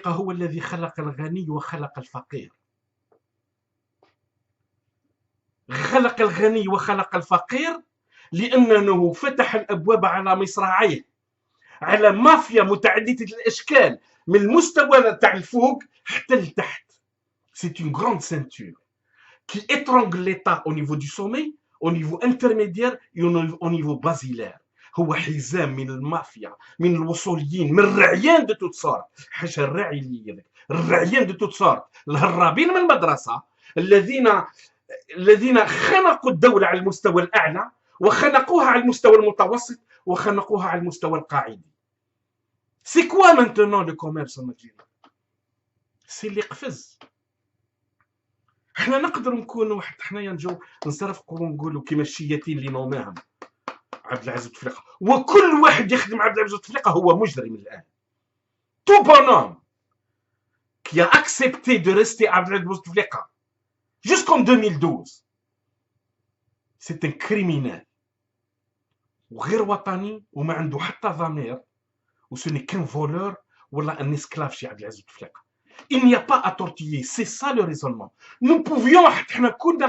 هو الذي خلق الغني وخلق الفقير. خلق الغني وخلق الفقير لأنه فتح الأبواب على مصراعيه، على مافيا متعددة الأشكال من المستوى تاع الفوق حتى لتحت. C'est une grande ceinture qui étrangle l'État au niveau du sommet, au niveau intermédiaire et au niveau basilaire. هو حزام من المافيا، من الوصوليين، من الرعيان دو توت سورت. حاشا الراعي اللي هذاك، الرعيان دو توت سورت، الهرابين من المدرسه، الذين خنقوا الدوله على المستوى الاعلى، وخنقوها على المستوى المتوسط، وخنقوها على المستوى القاعدي. سي كوا مانتونون لو كوميرس ان الجيري؟ سي اللي قفز. حنا نقدروا نكونوا واحد، حنايا نجو نصرفقوا ونقولوا كيما الشياتين اللي نوماهم عبد العزيز بوتفليقه، وكل واحد يخدم عبد العزيز بوتفليقه هو مجرم الان. تو بونوم qui a accepté de rester عبد العزيز بوتفليقه jusqu'en 2012 c'est un criminel وغير وطني وما عنده حتى ضمير، وسوني كان فولور ولا ان اسكلاف شي عبد العزيز بوتفليقه. Il n'y a pas à tortiller, c'est ça le raisonnement. Nous pouvions حنا كنا